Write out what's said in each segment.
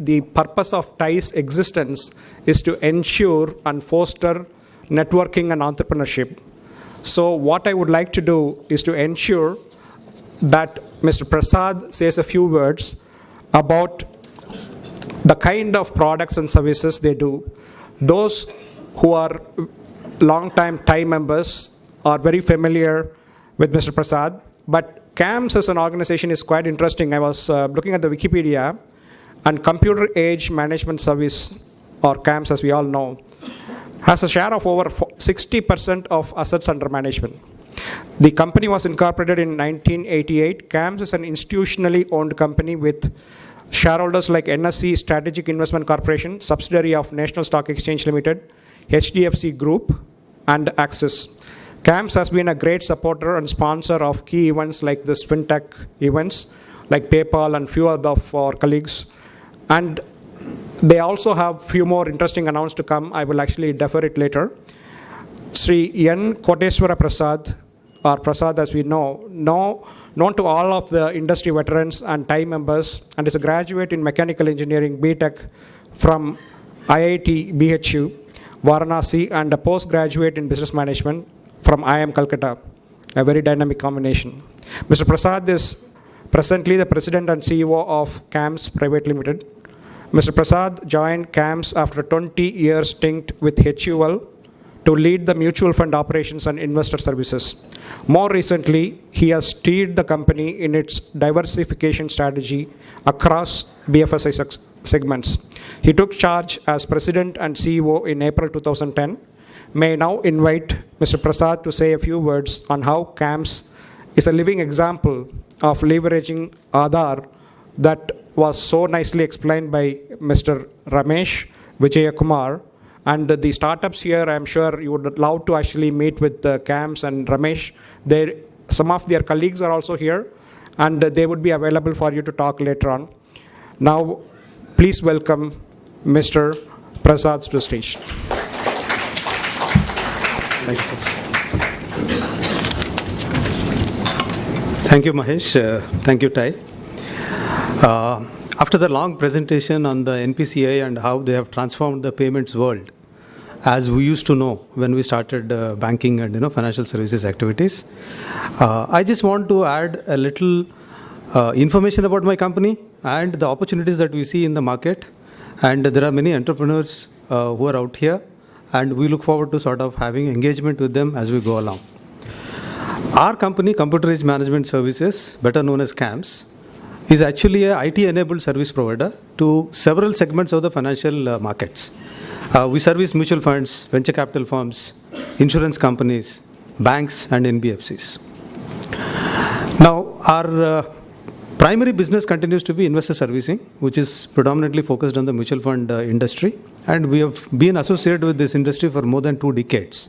the purpose of TiE's existence is to ensure and foster networking and entrepreneurship. So what I would like to do is to ensure that Mr. Prasad says a few words about the kind of products and services they do. Those who are long-time TiE members are very familiar with Mr. Prasad, but CAMS as an organization is quite interesting. I was looking at the Wikipedia, and Computer Age Management Service, or CAMS as we all know, has a share of over 60% of assets under management. The company was incorporated in 1988. CAMS is an institutionally owned company with shareholders like NSE Strategic Investment Corporation, subsidiary of National Stock Exchange Limited, HDFC Group, and Axis. CAMS has been a great supporter and sponsor of key events like this FinTech events, like PayPal and few of our colleagues. And they also have few more interesting announcements to come. I will actually defer it later. Sri N.K.Prasad, or Prasad as we know, known to all of the industry veterans and TiE members, and is a graduate in mechanical engineering BTech from IIT BHU, Varanasi, and a postgraduate in business management from IIM Calcutta, a very dynamic combination. Mr. Prasad is presently the president and CEO of CAMS Private Limited. Mr. Prasad joined CAMS after a 20-year stint with HUL to lead the mutual fund operations and investor services. More recently, he has steered the company in its diversification strategy across BFSI segments. He took charge as president and CEO in April 2010. May I now invite Mr. Prasad to say a few words on how CAMS is a living example of leveraging Aadhaar that was so nicely explained by Mr. Ramesh Vijayakumar. And the startups here, I'm sure you would love to actually meet with CAMS and Ramesh. Some of their colleagues are also here, and they would be available for you to talk later on. Now, please welcome Mr. Prasad to the stage. Thank you, sir. Thank you, Mahesh. Thank you, TiE. After the long presentation on the NPCI and how they have transformed the payments world, as we used to know when we started banking and financial services activities, I just want to add a little information about my company and the opportunities that we see in the market. And there are many entrepreneurs who are out here, and we look forward to sort of having engagement with them as we go along. Our company, Computer Age Management Services, better known as CAMS, is actually an IT-enabled service provider to several segments of the financial markets. We service mutual funds, venture capital firms, insurance companies, banks, and NBFCs. Now, our primary business continues to be investor servicing, which is predominantly focused on the mutual fund industry, and we have been associated with this industry for more than 2 decades.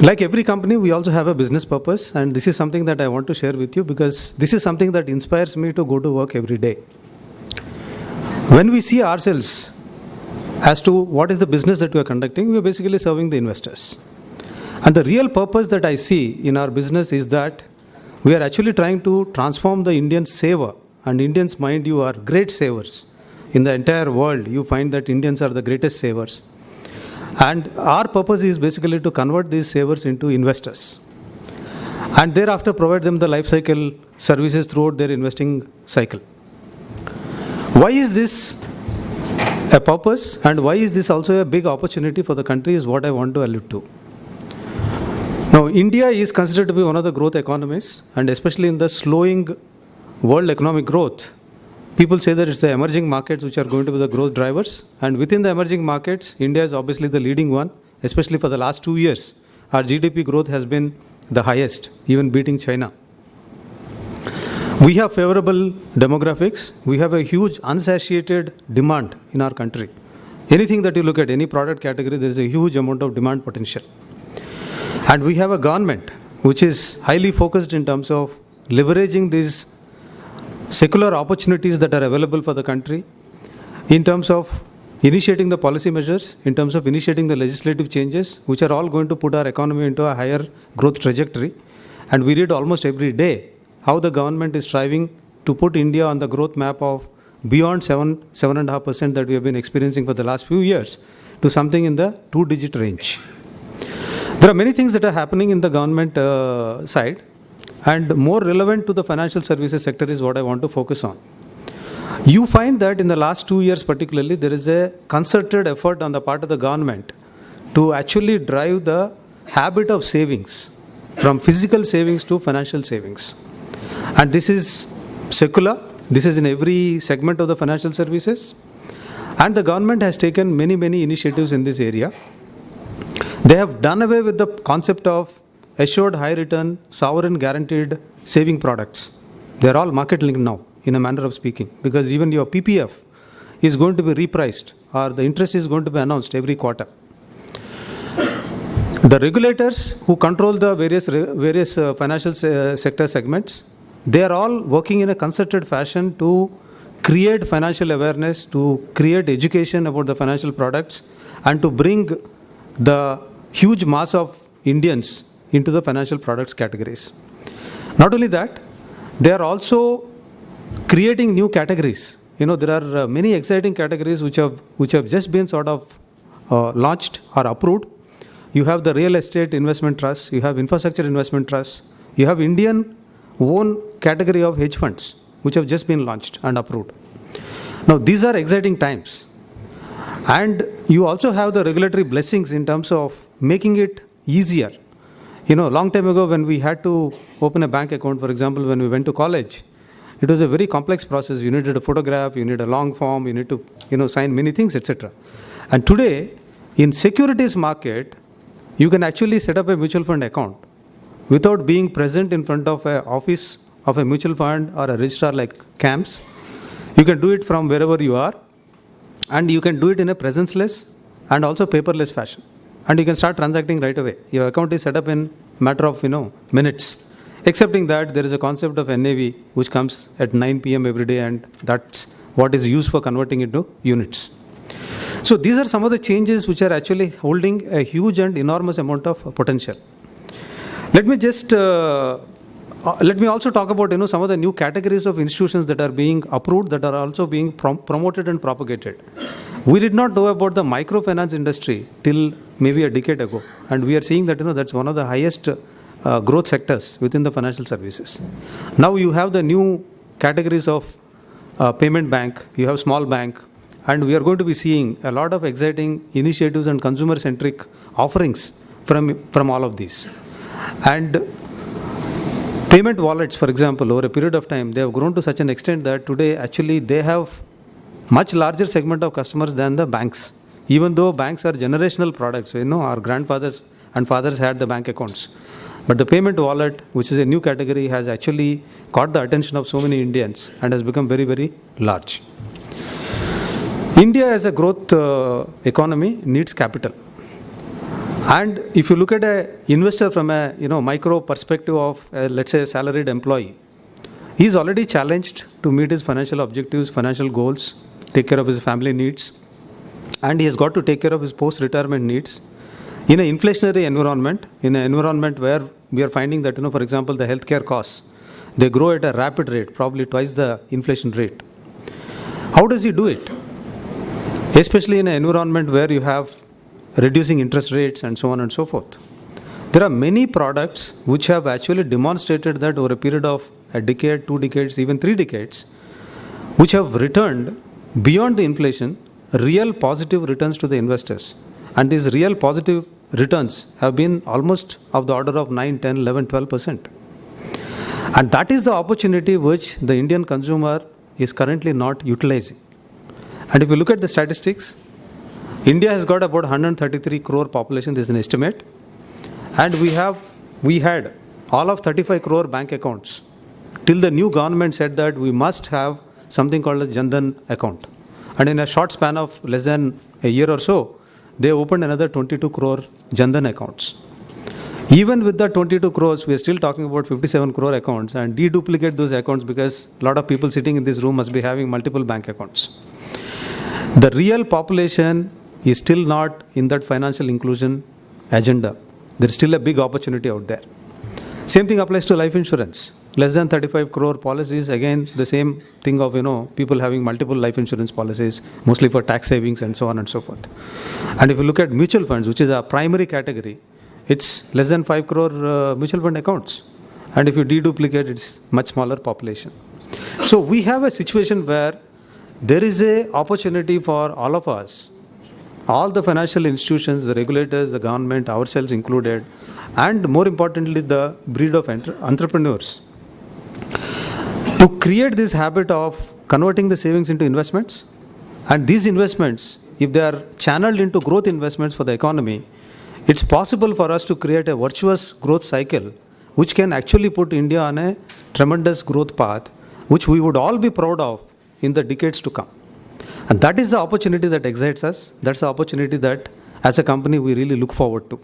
Like every company, we also have a business purpose, and this is something that I want to share with you because this is something that inspires me to go to work every day. When we see ourselves as to what is the business that we are conducting, we are basically serving the investors. And the real purpose that I see in our business is that we are actually trying to transform the Indian saver. And Indians, mind you, are great savers. In the entire world, you find that Indians are the greatest savers. And our purpose is basically to convert these savers into investors. And thereafter provide them the life cycle services throughout their investing cycle. Why is this a purpose and why is this also a big opportunity for the country is what I want to allude to. Now, India is considered to be one of the growth economies, and especially in the slowing world economic growth, people say that it's the emerging markets which are going to be the growth drivers. And within the emerging markets, India is obviously the leading one, especially for the last 2 years. Our GDP growth has been the highest, even beating China. We have favorable demographics. We have a huge unsatiated demand in our country. Anything that you look at, any product category, there is a huge amount of demand potential. And we have a government which is highly focused in terms of leveraging these secular opportunities that are available for the country, in terms of initiating the policy measures, in terms of initiating the legislative changes, which are all going to put our economy into a higher growth trajectory. And we read almost every day how the government is striving to put India on the growth map of beyond 7.5% that we have been experiencing for the last few years to something in the 2-digit range. There are many things that are happening in the government side, and more relevant to the financial services sector is what I want to focus on. You find that in the last 2 years particularly, there is a concerted effort on the part of the government to actually drive the habit of savings from physical savings to financial savings. And this is secular. This is in every segment of the financial services. And the government has taken many, many initiatives in this area. They have done away with the concept of assured high return, sovereign guaranteed saving products. They are all market linked now, in a manner of speaking, because even your PPF is going to be repriced, or the interest is going to be announced every quarter. The regulators who control the various financial sector segments, they are all working in a concerted fashion to create financial awareness, to create education about the financial products, and to bring the huge mass of Indians into the financial products categories. Not only that, they are also creating new categories. There are many exciting categories which have just been sort of launched or approved. You have the real estate investment trust, you have infrastructure investment trust, you have Indian own category of hedge funds which have just been launched and approved. Now these are exciting times. And you also have the regulatory blessings in terms of making it easier. Long time ago when we had to open a bank account, for example, when we went to college, it was a very complex process. You needed a photograph, you need a long form, you need to sign many things, etc. And today, in securities market, you can actually set up a mutual fund account without being present in front of an office of a mutual fund or a registrar like CAMS. You can do it from wherever you are, and you can do it in a presenceless and also paperless fashion. And you can start transacting right away. Your account is set up in a matter of minutes. Excepting that there is a concept of NAV which comes at 9 p.m. every day, and that's what is used for converting into units. So these are some of the changes which are actually holding a huge and enormous amount of potential. Let me also talk about some of the new categories of institutions that are being approved, that are also being promoted and propagated. We did not know about the microfinance industry till maybe a decade ago, and we are seeing that that's one of the highest growth sectors within the financial services. Now you have the new categories of payment bank, you have small bank, and we are going to be seeing a lot of exciting initiatives and consumer-centric offerings from all of these. And payment wallets, for example, over a period of time, they have grown to such an extent that today actually they have much larger segment of customers than the banks. Even though banks are generational products, our grandfathers and fathers had the bank accounts. But the payment wallet, which is a new category, has actually caught the attention of so many Indians and has become very, very large. India as a growth economy needs capital. And if you look at an investor from a micro perspective of, let's say, a salaried employee, he is already challenged to meet his financial objectives, financial goals, take care of his family needs, and he has got to take care of his post-retirement needs. In an inflationary environment, in an environment where we are finding that, for example, the healthcare costs, they grow at a rapid rate, probably twice the inflation rate. How does he do it? Especially in an environment where you have reducing interest rates and so on and so forth. There are many products which have actually demonstrated that over a period of a decade, 2 decades, even 3 decades, which have returned beyond the inflation, real positive returns to the investors. And these real positive returns have been almost of the order of 9, 10, 11, 12%. And that is the opportunity which the Indian consumer is currently not utilizing. And if you look at the statistics, India has got about 133 crore population, this is an estimate. And we had all of 35 crore bank accounts. Till the new government said that we must have something called a Jan Dhan account. And in a short span of less than a year or so, they opened another 22 crore Jan Dhan accounts. Even with the 22 crores, we are still talking about 57 crore accounts, and deduplicate those accounts because a lot of people sitting in this room must be having multiple bank accounts. The real population is still not in that financial inclusion agenda. There is still a big opportunity out there. Same thing applies to life insurance. less than 35 crore policies, again, the same thing of, people having multiple life insurance policies, mostly for tax savings and so on and so forth. And if you look at mutual funds, which is a primary category, it's less than 5 crore mutual fund accounts. And if you deduplicate, it's much smaller population. So we have a situation where there is a opportunity for all of us, all the financial institutions, the regulators, the government, ourselves included, and more importantly, the breed of entrepreneurs, to create this habit of converting the savings into investments. And these investments, if they are channeled into growth investments for the economy, it's possible for us to create a virtuous growth cycle, which can actually put India on a tremendous growth path, which we would all be proud of in the decades to come. And that is the opportunity that excites us. That's the opportunity that, as a company, we really look forward to.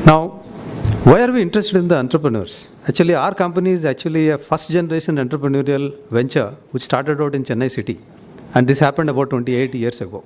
Now, why are we interested in the entrepreneurs? Actually, our company is actually a first-generation entrepreneurial venture which started out in Chennai city. And this happened about 28 years ago.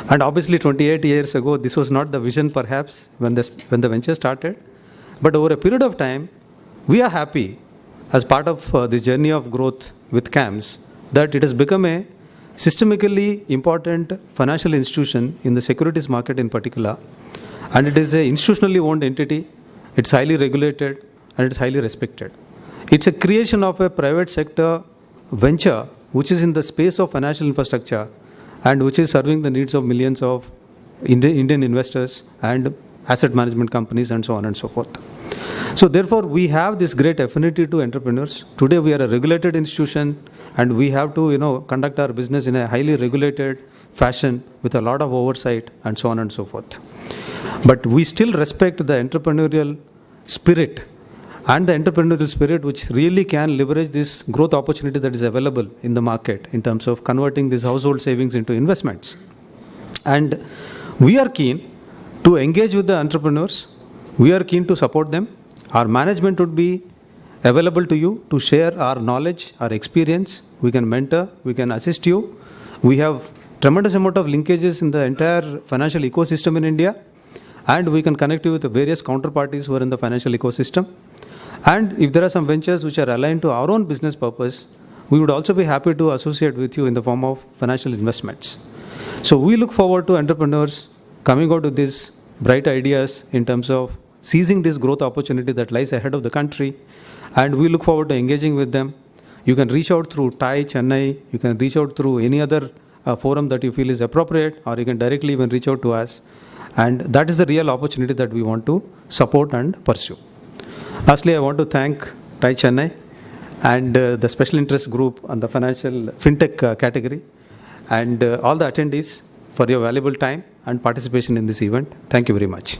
And obviously, 28 years ago, this was not the vision, perhaps, when the venture started. But over a period of time, we are happy, as part of this journey of growth with CAMS, that it has become a systemically important financial institution in the securities market in particular. And it is an institutionally owned entity. It's highly regulated and it's highly respected. It's a creation of a private sector venture which is in the space of financial infrastructure and which is serving the needs of millions of Indian investors and asset management companies and so on and so forth. So therefore, we have this great affinity to entrepreneurs. Today, we are a regulated institution and we have to, conduct our business in a highly regulated fashion with a lot of oversight and so on and so forth. But we still respect the entrepreneurial spirit and the entrepreneurial spirit which really can leverage this growth opportunity that is available in the market in terms of converting these household savings into investments. And we are keen to engage with the entrepreneurs. We are keen to support them. Our management would be available to you to share our knowledge, our experience. We can mentor, we can assist you. We have tremendous amount of linkages in the entire financial ecosystem in India. And we can connect you with the various counterparties who are in the financial ecosystem. And if there are some ventures which are aligned to our own business purpose, we would also be happy to associate with you in the form of financial investments. So we look forward to entrepreneurs coming out with these bright ideas in terms of seizing this growth opportunity that lies ahead of the country. And we look forward to engaging with them. You can reach out through TiE, Chennai. You can reach out through any other forum that you feel is appropriate, or you can directly even reach out to us. And that is the real opportunity that we want to support and pursue. Lastly, I want to thank TiE Chennai and the special interest group on the financial FinTech category and all the attendees for your valuable time and participation in this event. Thank you very much.